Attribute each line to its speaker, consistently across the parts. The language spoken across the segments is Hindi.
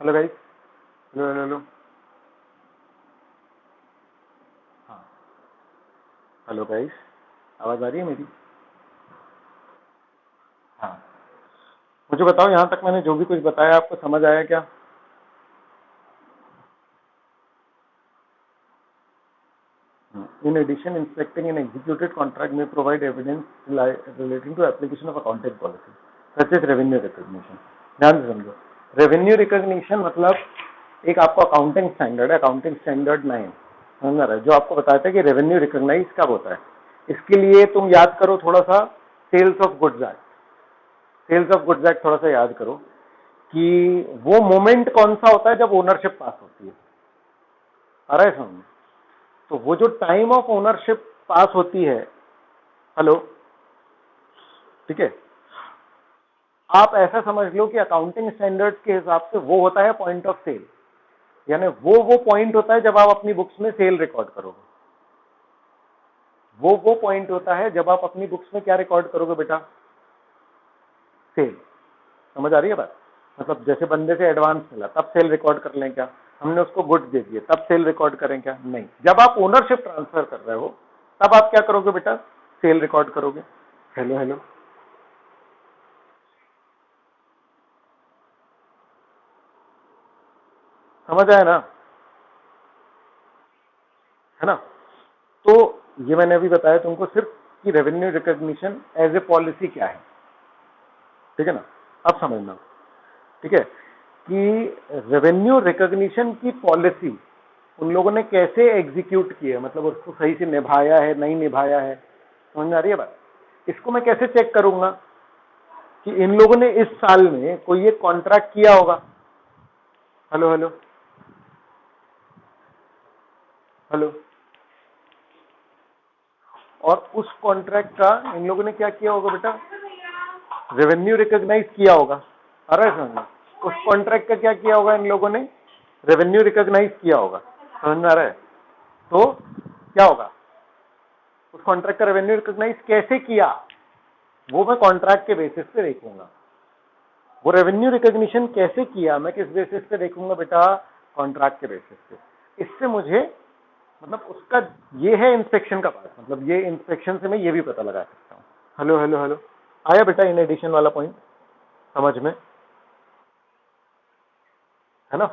Speaker 1: Hello guys. Hello hello hello. हाँ। हेलो गाइस, आवाज आ रही है मेरी? हाँ। मुझे बताओ, यहाँ तक मैंने जो भी कुछ बताया आपको समझ आया क्या? In addition, inspecting an executed contract may provide evidence relating to application of accounting policy, such as revenue recognition. ध्यान से समझो, रेवेन्यू रिकॉग्निशन मतलब एक आपको अकाउंटिंग स्टैंडर्ड है, अकाउंटिंग स्टैंडर्ड 9 समझ रहा है, जो आपको बताता है कि रेवेन्यू रिकॉग्नाइज कब होता है। इसके लिए तुम याद करो थोड़ा सा sales of goods act. Sales of goods act थोड़ा सा याद करो कि वो मोमेंट कौन सा होता है जब ओनरशिप पास होती है। आ रहा है समझ में? तो वो जो टाइम ऑफ ओनरशिप पास होती है, हेलो, ठीक है, आप ऐसा समझ लो कि अकाउंटिंग स्टैंडर्ड्स के हिसाब से वो होता है पॉइंट ऑफ सेल, यानी वो पॉइंट होता है जब आप अपनी बुक्स में सेल रिकॉर्ड करोगे। वो पॉइंट होता है जब आप अपनी बुक्स में क्या रिकॉर्ड करोगे बेटा? सेल। समझ आ रही है बात? मतलब जैसे बंदे से एडवांस मिला तब सेल रिकॉर्ड कर लें क्या? हमने उसको गुड्स दे दिए तब सेल रिकॉर्ड करें क्या? नहीं। जब आप ओनरशिप ट्रांसफर कर रहे हो तब आप क्या करोगे बेटा? सेल रिकॉर्ड करोगे। Hello hello. समझ आया ना? है ना? तो ये मैंने अभी बताया तुमको सिर्फ कि revenue recognition as a policy क्या है, ठीक है ना? अब समझना, ठीक है, कि रेवेन्यू रिकॉग्निशन की पॉलिसी उन लोगों ने कैसे एग्जीक्यूट की है, मतलब उसको सही से निभाया है नहीं निभाया है। समझ में आ रही है बात? इसको मैं कैसे चेक करूंगा कि इन लोगों ने इस साल में कोई एक कॉन्ट्रैक्ट किया होगा। Hello hello hello. और उस कॉन्ट्रैक्ट का इन लोगों ने क्या किया होगा बेटा? रेवेन्यू रिकॉग्नाइज किया होगा। आ रहा है समझ में? उस कॉन्ट्रैक्ट का क्या किया होगा इन लोगों ने? रेवेन्यू रिकॉग्नाइज किया होगा। समझ में आ रहा है? तो क्या होगा? उस कॉन्ट्रैक्ट का रेवेन्यू रिकॉग्नाइज कैसे किया वो मैं कॉन्ट्रैक्ट के बेसिस पे देखूंगा। वो रेवेन्यू रिकॉग्निशन कैसे किया मैं किस बेसिस पे देखूंगा बेटा? कॉन्ट्रैक्ट के बेसिस पे। इससे मुझे मतलब उसका ये है इंस्पेक्शन का पार्ट, मतलब ये इंस्पेक्शन से मैं ये भी पता लगा सकता हूँ। Hello hello hello. आया बेटा इन एडिशन वाला पॉइंट समझ में? है ना?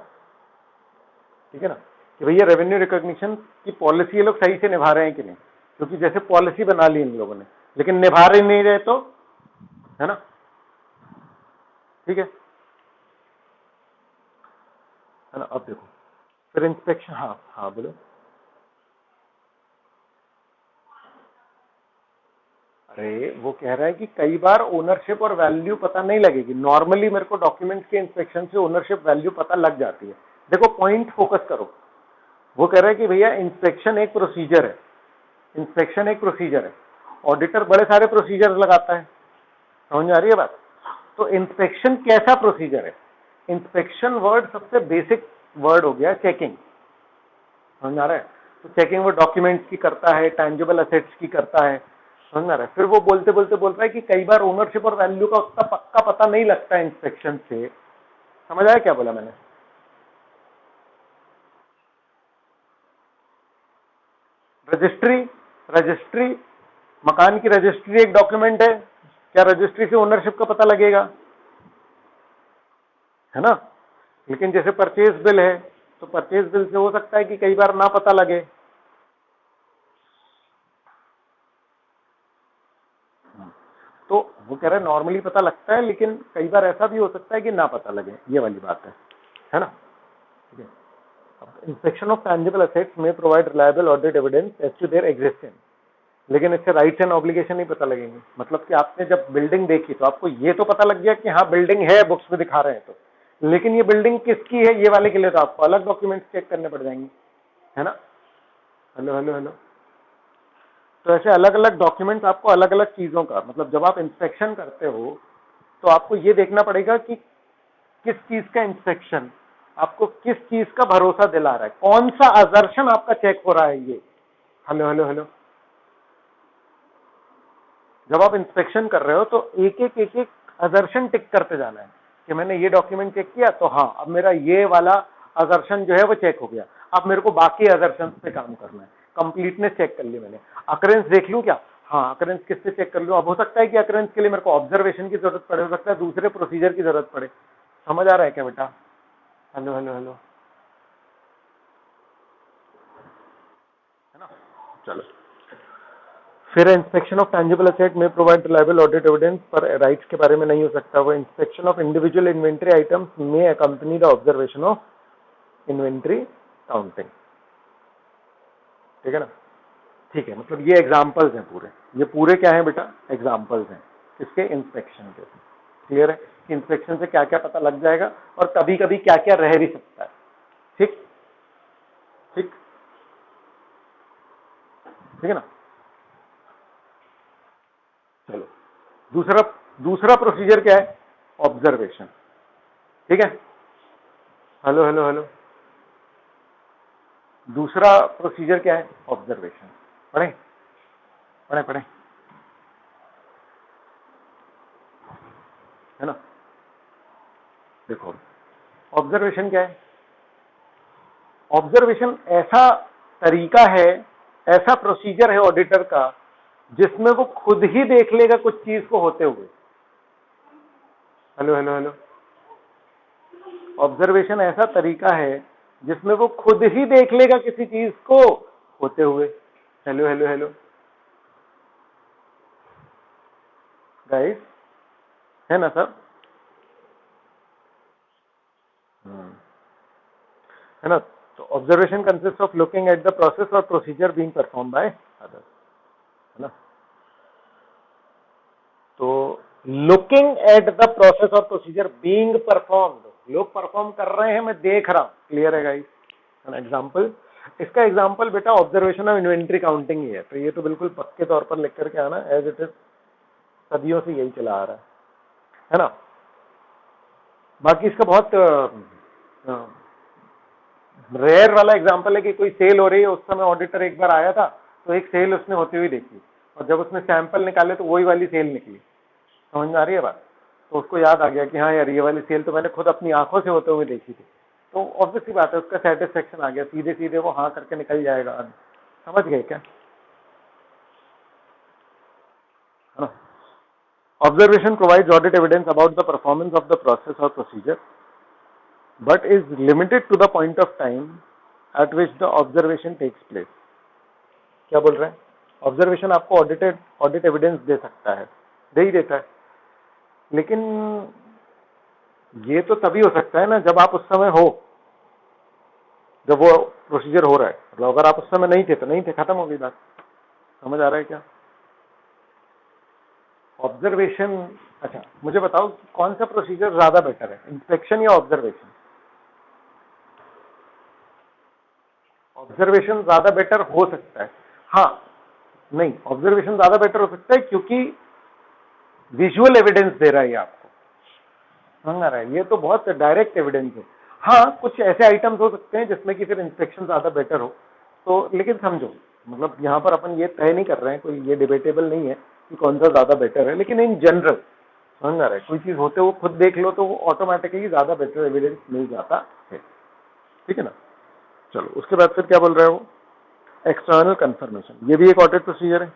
Speaker 1: ठीक है ना? कि भैया रेवेन्यू रिकॉग्निशन की पॉलिसी ये लोग सही से निभा रहे हैं कि नहीं, क्योंकि जैसे पॉलिसी बना ली इन लोगों ने लेकिन निभा रहे नहीं रहे तो, है ना? ठीक है ना? अब देखो फिर इंस्पेक्शन। हाँ हाँ बोलो। अरे वो कह रहा है कि कई बार ओनरशिप और वैल्यू पता नहीं लगेगी। नॉर्मली मेरे को डॉक्यूमेंट्स के इंस्पेक्शन से ओनरशिप वैल्यू पता लग जाती है। देखो पॉइंट फोकस करो। वो कह रहा है कि भैया इंस्पेक्शन एक प्रोसीजर है, इंस्पेक्शन एक प्रोसीजर है। ऑडिटर बड़े सारे प्रोसीजर लगाता है। समझ में आ रही है बात? तो इंस्पेक्शन कैसा प्रोसीजर है? इंस्पेक्शन वर्ड सबसे बेसिक वर्ड हो गया चेकिंग। समझ में आ रहा है? तो चेकिंग वो डॉक्यूमेंट्स की करता है, टैंजिबल असेट्स की करता है। समझ में आ रहा है? फिर वो बोलते बोलते बोल रहा है कि कई बार ओनरशिप और वैल्यू का उतना पक्का पता नहीं लगता इंस्पेक्शन से। समझ आया क्या बोला मैंने? रजिस्ट्री, रजिस्ट्री, मकान की रजिस्ट्री एक डॉक्यूमेंट है। क्या रजिस्ट्री से ओनरशिप का पता लगेगा? है ना? लेकिन जैसे परचेज बिल है तो परचेज बिल से हो सकता है कि कई बार ना पता लगे। तो वो कह रहा है नॉर्मली पता लगता है लेकिन कई बार ऐसा भी हो सकता है कि ना पता लगे। ये वाली बात है ना? ठीक है। अब इंस्पेक्शन ऑफ टैंजिबल असेट्स में provide reliable audit evidence as to their existence, लेकिन इससे राइट्स एंड ऑब्लिगेशन नहीं पता लगेंगे। मतलब कि आपने जब बिल्डिंग देखी तो आपको ये तो पता लग गया कि हाँ बिल्डिंग है, बुक्स में दिखा रहे हैं तो, लेकिन ये बिल्डिंग किसकी है ये वाले के लिए तो आपको अलग डॉक्यूमेंट्स चेक करने पड़ जाएंगे। है ना? Hello hello hello. तो ऐसे अलग अलग डॉक्यूमेंट्स आपको अलग अलग चीजों का, मतलब जब आप इंस्पेक्शन करते हो तो आपको ये देखना पड़ेगा कि किस चीज का इंस्पेक्शन आपको किस चीज का भरोसा दिला रहा है, कौन सा अजर्शन आपका चेक हो रहा है ये। Hello hello hello. जब आप इंस्पेक्शन कर रहे हो तो एक एक अजर्शन टिक करते जाना है। कि मैंने ये डॉक्यूमेंट चेक किया तो हाँ अब मेरा ये वाला असर्शन जो है वो चेक हो गया, अब मेरे को बाकी असर्शन पे काम करना है। कंप्लीटनेस चेक कर ली मैंने, अकरेंस देख लूं क्या, हाँ अकरेंस किससे चेक कर लूं। अब हो सकता है कि अकरेंस के लिए मेरे को ऑब्जर्वेशन की जरूरत पड़े, हो सकता है दूसरे प्रोसीजर की जरूरत पड़े। समझ आ रहा है क्या बेटा? हेलो हेलो हेलो, है ना? चलो फिर इंस्पेक्शन ऑफ टैंजिबल एसेट में प्रोवाइड रिलायबल ऑडिट एविडेंस, पर राइट्स के बारे में नहीं हो सकता वो। Inspection of individual inventory items में accompany the observation of inventory counting. ठीक है ना? ठीक है, मतलब ये एग्जांपल्स हैं पूरे, ये पूरे क्या हैं बेटा? एग्जांपल्स हैं किसके? इंस्पेक्शन के। क्लियर है कि इंस्पेक्शन से क्या क्या पता लग जाएगा और कभी कभी क्या क्या रह भी सकता है। ठीक ठीक ठीक है ना? चलो दूसरा दूसरा प्रोसीजर क्या है? ऑब्जर्वेशन। ठीक है, हेलो हेलो हेलो, दूसरा प्रोसीजर क्या है? ऑब्जर्वेशन। पढ़े पढ़े पढ़े, है ना? देखो ऑब्जर्वेशन क्या है? ऑब्जर्वेशन ऐसा तरीका है, ऐसा प्रोसीजर है ऑडिटर का जिसमें वो खुद ही देख लेगा कुछ चीज को होते हुए। हेलो हेलो हेलो, ऑब्जर्वेशन ऐसा तरीका है जिसमें वो खुद ही देख लेगा किसी चीज को होते हुए। हेलो हेलो हेलो गाइस, है ना सर? है ना? तो observation consist of looking at the process और procedure being perform by others, है ना? तो लुकिंग एट द प्रोसेस और प्रोसीजर बीइंग परफॉर्म्ड, लोग परफॉर्म कर रहे हैं, मैं देख रहा हूं। क्लियर है गाइस? एन एग्जांपल, इसका एग्जांपल बेटा ऑब्जर्वेशन ऑफ इन्वेंट्री काउंटिंग ही है, तो ये तो बिल्कुल पक्के तौर पर लिख करके आना, एज इट इज सदियों से यही चला आ रहा है ना? बाकी इसका बहुत रेयर वाला एग्जांपल है कि कोई सेल हो रही है, उस समय ऑडिटर एक बार आया था तो एक सेल उसने होती हुई देखी, और जब उसने सैंपल निकाले तो वही वाली सेल निकली। समझ में आ रही है बात? तो उसको याद आ गया कि हाँ यार ये वाली सेल तो मैंने खुद अपनी आंखों से होते हुए देखी थी। तो ऑब्वियस सी बात है, उसका सेटिस्फेक्शन आ गया, सीधे सीधे वो हाँ करके निकल जाएगा। समझ गए क्या? है ना? Observation provides audit evidence about the performance of the process और procedure, but is limited to the point of time at which the observation takes place. क्या बोल रहे हैं? ऑब्जर्वेशन आपको ऑडिट एविडेंस दे सकता है, दे ही देता है, लेकिन ये तो तभी हो सकता है ना जब आप उस समय हो, जब वो प्रोसीजर हो रहा है। मतलब अगर आप उस समय नहीं थे तो नहीं थे, खत्म हो गई बात। समझ आ रहा है क्या? ऑब्जर्वेशन, अच्छा मुझे बताओ कौन सा प्रोसीजर ज्यादा बेटर है, इंस्पेक्शन या ऑब्जर्वेशन? ऑब्जर्वेशन ज्यादा बेटर हो सकता है, हाँ। नहीं, ऑब्जर्वेशन ज्यादा बेटर हो सकता है क्योंकि विजुअल एविडेंस दे रहा है ये आपको। समझ आ रहा है? ये तो बहुत डायरेक्ट एविडेंस है। हाँ कुछ ऐसे आइटम्स हो सकते हैं जिसमें कि फिर इंस्पेक्शन ज्यादा बेटर हो, तो लेकिन समझो, मतलब यहाँ पर अपन ये तय नहीं कर रहे हैं, कोई ये डिबेटेबल नहीं है कि कौन सा ज्यादा बेटर है, लेकिन इन जनरल समझ आ रहा है, कोई चीज होते हुए खुद देख लो तो वो ऑटोमेटिकली ज्यादा बेटर एविडेंस मिल जाता है। ठीक है ना? चलो उसके बाद फिर क्या बोल रहे हो? एक्सटर्नल कंफर्मेशन, ये भी एक ऑडिट प्रोसीजर है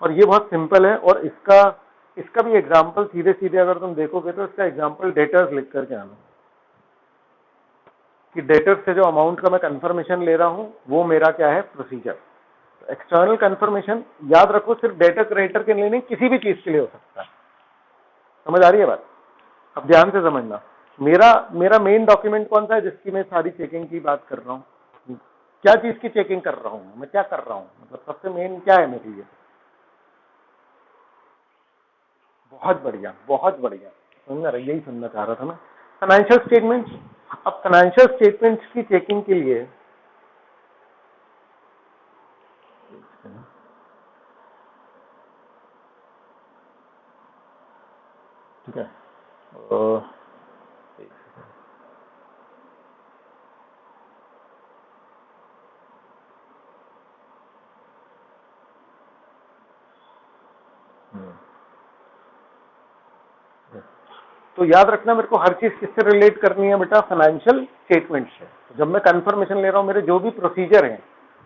Speaker 1: और ये बहुत सिंपल है, और इसका इसका भी एग्जांपल सीधे सीधे अगर तुम देखोगे तो इसका एग्जांपल डेटर्स लिख करके आना, कि डेटर्स से जो अमाउंट का मैं कंफर्मेशन ले रहा हूं वो मेरा क्या है? प्रोसीजर। एक्सटर्नल कंफर्मेशन याद रखो सिर्फ डेटर क्रेडिटर के लिए नहीं, किसी भी चीज के लिए हो सकता है। समझ आ रही है बात? अब ध्यान से समझना, मेरा मेरा मेन डॉक्यूमेंट कौन सा है जिसकी मैं सारी चेकिंग की बात कर रहा हूँ? क्या चीज की चेकिंग कर रहा हूँ मैं, क्या कर रहा हूँ, मतलब सबसे मेन क्या है मेरी? ये बहुत बढ़िया, बहुत बढ़िया, सुन रहा, यही सुनना चाह रहा था मैं। Financial statements. अब फाइनेंशियल स्टेटमेंट्स की चेकिंग के लिए ठीक है, तो याद रखना मेरे को हर चीज किससे रिलेट करनी है बेटा, फाइनेंशियल स्टेटमेंट से। तो जब मैं कंफर्मेशन ले रहा हूं मेरे जो भी प्रोसीजर हैं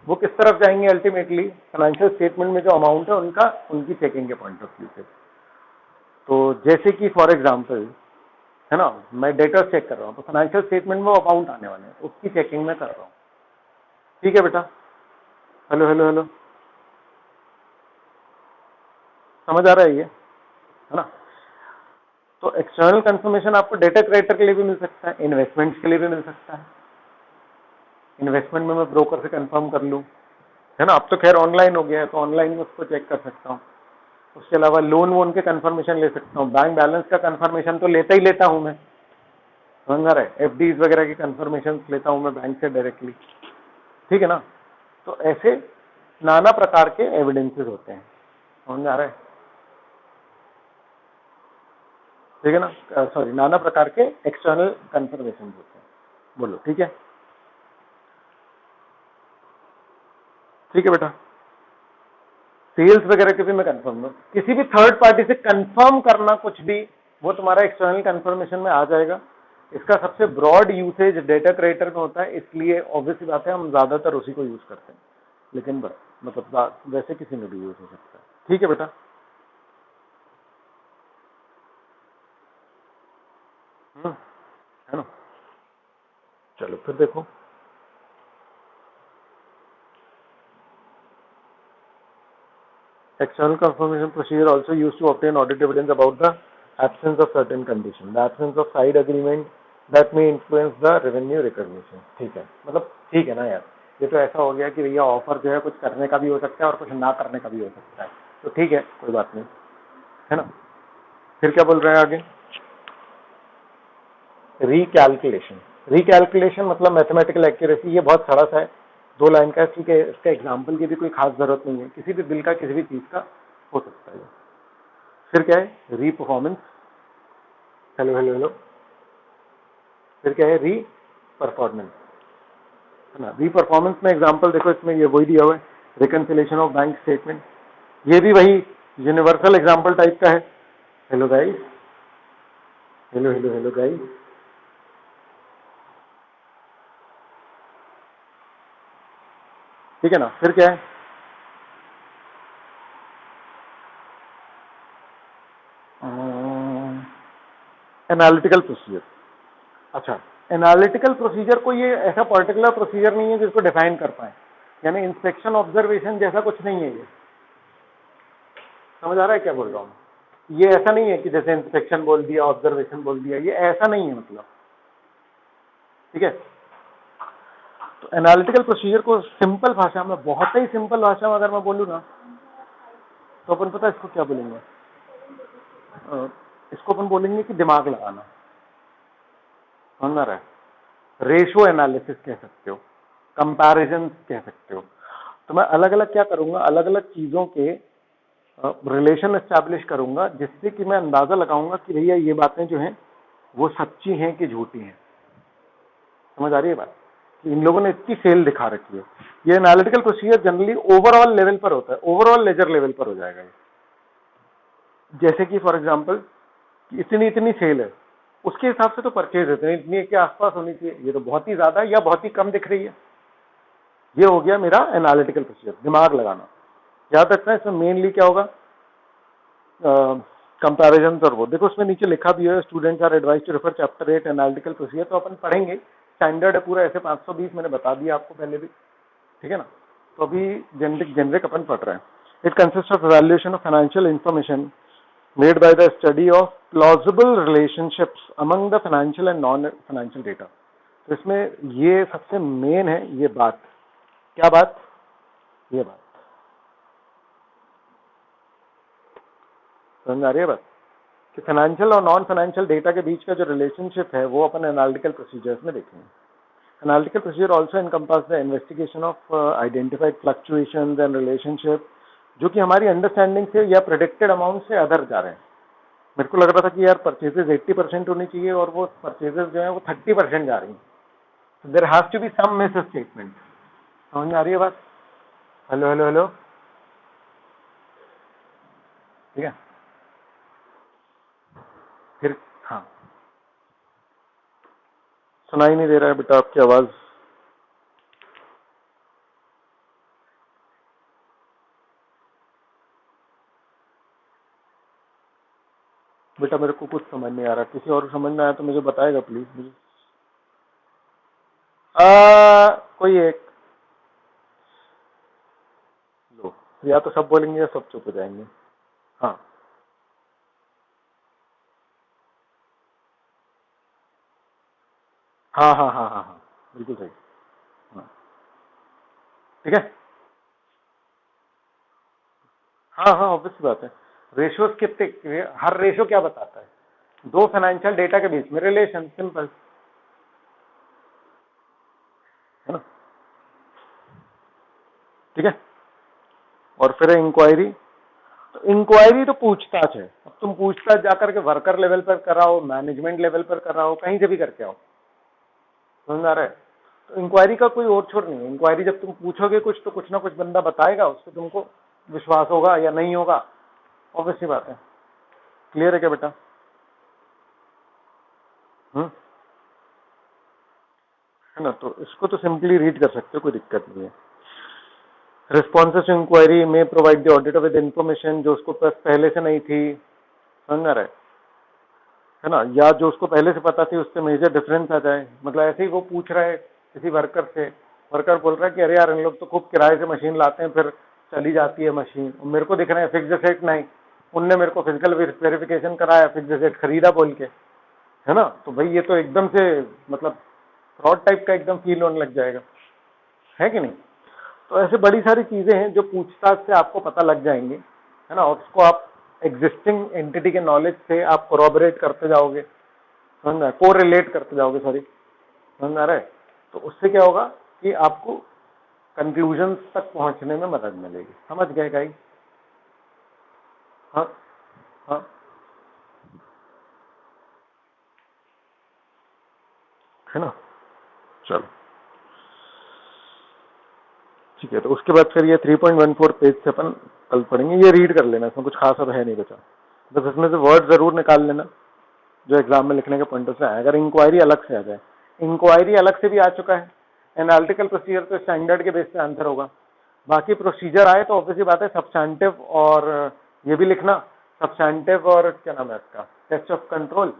Speaker 1: वो किस तरफ जाएंगे, अल्टीमेटली फाइनेंशियल स्टेटमेंट में जो अमाउंट है उनका उनकी चेकिंग के पॉइंट ऑफ व्यू से। तो जैसे कि फॉर एग्जाम्पल है ना, मैं डेटा चेक कर रहा हूँ तो फाइनेंशियल स्टेटमेंट में अमाउंट आने वाले हैं, उसकी चेकिंग में कर रहा हूँ। ठीक है बेटा, हेलो हेलो हेलो, समझ आ रहा है ये, है ना। तो एक्सटर्नल कंफर्मेशन आपको डेटा क्रेडिटर के लिए भी मिल सकता है, इन्वेस्टमेंट्स के लिए भी मिल सकता है। इन्वेस्टमेंट में मैं ब्रोकर से कंफर्म कर लूँ, है ना। अब तो खैर ऑनलाइन हो गया है तो ऑनलाइन में उसको चेक कर सकता हूँ। उसके अलावा लोन वोन के कंफर्मेशन ले सकता हूँ, बैंक बैलेंस का कंफर्मेशन तो लेता ही लेता हूँ मैं, समझ रहा है। एफडीज वगैरह की कंफर्मेशन लेता हूँ मैं बैंक से डायरेक्टली, ठीक है ना। तो ऐसे नाना प्रकार के एविडेंसेस होते हैं, समझ आ रहा है, ठीक है ना। सॉरी, नाना प्रकार के एक्सटर्नल कंफर्मेशन होते हैं, बोलो ठीक है। ठीक है बेटा, सेल्स वगैरह के भी मैं कंफर्म हूँ, किसी भी थर्ड पार्टी से कंफर्म करना कुछ भी वो तुम्हारा एक्सटर्नल कंफर्मेशन में आ जाएगा। इसका सबसे ब्रॉड यूसेज डेटा क्रिएटर में होता है, इसलिए ऑब्वियसली बात है हम ज्यादातर उसी को यूज करते हैं, लेकिन बस मतलब वैसे किसी में भी यूज हो सकता है। ठीक है बेटा, है ना। चलो फिर देखो, external confirmation procedure also used to obtain audit evidence about the absence of certain condition, the absence of side agreement that may influence the revenue recognition। ठीक है, मतलब ठीक है ना यार, ये तो ऐसा हो गया कि भैया ऑफर जो है कुछ करने का भी हो सकता है और कुछ ना करने का भी हो सकता है, तो ठीक है कोई बात नहीं, है ना। फिर क्या बोल रहे हैं आगे, रिकैलकुलेशन। रिकैलकुलेशन मतलब मैथमेटिकल एक्यूरेसी, ये बहुत सरस है, 2 लाइन का है, ठीक है। इसका एग्जाम्पल की भी कोई खास जरूरत नहीं है, किसी भी बिल का किसी भी चीज का हो सकता है। फिर क्या है, री परफॉर्मेंस, हेलो हेलो हेलो, फिर क्या है, री परफॉर्मेंस, है ना। री परफॉर्मेंस में एग्जांपल देखो, इसमें ये वही दिया हुआ है, रिकंसिलेशन ऑफ बैंक स्टेटमेंट, ये भी वही यूनिवर्सल एग्जांपल टाइप का है। Hello guys, hello hello hello guys, ठीक है ना। फिर क्या है, एनालिटिकल प्रोसीजर। अच्छा, एनालिटिकल प्रोसीजर को ये ऐसा पर्टिकुलर प्रोसीजर नहीं है जिसको डिफाइन कर पाए, यानी इंस्पेक्शन ऑब्जर्वेशन जैसा कुछ नहीं है ये, समझ आ रहा है क्या बोल रहा हूँ। ये ऐसा नहीं है कि जैसे इंस्पेक्शन बोल दिया, ऑब्जर्वेशन बोल दिया, ये ऐसा नहीं है मतलब, ठीक है। तो एनालिटिकल प्रोसीजर को सिंपल भाषा में, बहुत ही सिंपल भाषा में अगर मैं बोलूँ ना, तो अपन पता है इसको क्या बोलेंगे, इसको अपन बोलेंगे कि दिमाग लगाना, समझ रहा है। रेशो एनालिसिस कह सकते हो, कंपैरिजन कह सकते हो। तो मैं अलग अलग क्या करूंगा, अलग अलग चीजों के रिलेशन एस्टैब्लिश करूंगा, जिससे कि मैं अंदाजा लगाऊंगा कि भैया ये बातें जो हैं वो सच्ची हैं कि झूठी हैं, समझ आ रही है बात, कि इन लोगों ने इतनी सेल दिखा रखी है। ये analytical procedure generally overall level पर होता है, ओवरऑल लेजर लेवल पर हो जाएगा ये। जैसे कि फॉर एग्जांपल इतनी इतनी सेल है, उसके हिसाब से तो परचेज इतनी इतनी के आसपास होनी चाहिए, ये तो बहुत ही ज्यादा या बहुत ही कम दिख रही है। ये हो गया मेरा एनालिटिकल प्रोसीजर, दिमाग लगाना। याद रखना इसमें मेनली क्या होगा, कंपैरिजन और वो देखो, उसमें नीचे लिखा भी है, students are advise to refer chapter 8 analytical procedure, तो अपन पढ़ेंगे, स्टैंडर्ड है पूरा, ऐसे 520 मैंने बता दिया आपको पहले भी, ठीक है ना। तो अभी जेनरिक अपन पढ़ रहे हैं। It consist of evaluation of financial information made by the study of plausible relationships among the financial and non-financial data। तो इसमें ये सबसे मेन है, ये बात, क्या बात, ये बात समझ आ रही है बात, कि फाइनेंशियल और नॉन फाइनेंशियल डेटा के बीच का जो रिलेशनशिप है वो अपन एनालिटिकल प्रोसीजर्स में देखेंगे। Analytical procedure also encompass the investigation of identified fluctuations and relationship, जो कि हमारी अंडरस्टैंडिंग से या प्रेडिक्टेड अमाउंट से अदर जा रहे हैं। मेरे को लग रहा था कि यार परचेजेस 80% होनी चाहिए और वो परचेजेस जो है वो 30% जा रही है, there has to be some misstatement, समझ में आ रही है बात। हेलो हेलो हेलो, ठीक है। फिर हाँ, सुनाई नहीं दे रहा है बेटा आपकी आवाज। बेटा मेरे को कुछ समझ नहीं आ रहा, किसी और को समझ में आया तो मुझे बताएगा प्लीज मुझे। कोई एक लो, या तो सब बोलेंगे या सब चुप हो जाएंगे। हाँ हाँ हाँ हाँ हाँ हाँ, बिल्कुल सही। हाँ ठीक है। हाँ हाँ ऑब्वियस बात है। रेशियोज कितने, हर रेशियो क्या बताता है? दो फाइनेंशियल डेटा के बीच में रिलेशन, सिंपल है ना। ठीक है। और फिर इंक्वायरी, तो इंक्वायरी तो पूछताछ है। अब तुम पूछताछ जाकर के वर्कर लेवल पर कराओ, मैनेजमेंट लेवल पर कराओ, कहीं से भी करके आओ, समझ आ रहा है। तो इंक्वायरी का कोई और छोर नहीं है। इंक्वायरी जब तुम पूछोगे कुछ तो कुछ ना कुछ बंदा बताएगा, उससे तुमको विश्वास होगा या नहीं होगा, ऑब्वियस सी बात है। क्लियर है क्या बेटा? है ना। तो इसको तो सिंपली रीड कर सकते हो, कोई दिक्कत नहीं है। रिस्पॉन्सेस टू इंक्वायरी में provide the auditor with information, जो उसको पहले से नहीं थी, समझ आ रहा है ना, या जो उसको पहले से पता थी उससे मेजर डिफरेंस आ जाए। मतलब ऐसे ही वो पूछ रहा है किसी वर्कर से, वर्कर बोल रहा है कि अरे यार इन लोग तो खूब किराए से मशीन लाते हैं, फिर चली जाती है मशीन, मेरे को दिख रहे हैं फिक्स सेट नहीं, उनने मेरे को फिजिकल वेरिफिकेशन कराया, फिक्स सेट खरीदा बोल के, है ना। तो भाई ये तो एकदम से मतलब फ्रॉड टाइप का एकदम फील होने लग जाएगा, है कि नहीं। तो ऐसे बड़ी सारी चीजें हैं जो पूछताछ से आपको पता लग जाएंगे, है ना। और उसको आप एग्जिस्टिंग एंटिटी के नॉलेज से आप कोरोबरेट करते जाओगे, समझ में, कोरिलेट करते जाओगे, सॉरी, समझ में आ रहा है। तो उससे क्या होगा कि आपको कंक्लूजन तक पहुंचने में मदद मिलेगी। समझ गए गाइस? हाँ हाँ है ना। चलो ठीक है। तो उसके बाद फिर ये 3.14 पेज से अपन कल पढ़ेंगे। ये रीड कर लेना, इसमें कुछ खास अब है नहीं बचा, बस इसमें से वर्ड जरूर निकाल लेना जो एग्जाम में लिखने के पॉइंट से आए। अगर इंक्वायरी अलग से आ जाए, इंक्वायरी अलग से भी आ चुका है, एनालिटिकल प्रोसीजर तो स्टैंडर्ड के बेस पे आंसर होगा। बाकी प्रोसीजर आए तो ऑब्वियसली बात है सब्सटैंटिव, और ये भी लिखना सब्सटैंटिव, और क्या नाम है इसका, टेस्ट ऑफ कंट्रोल,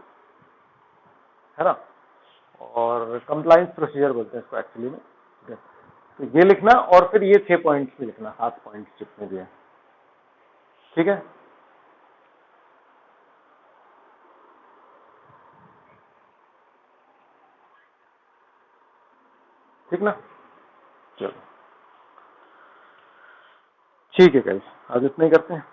Speaker 1: है ना, और कंप्लायंस प्रोसीजर बोलते हैं इसको एक्चुअली में। ठीक है। तो ये लिखना, और फिर ये 6 पॉइंट्स भी लिखना, 7 पॉइंट्स जितने भी है। ठीक है। ठीक ना। चलो ठीक है गाइस, आज इतना ही करते हैं।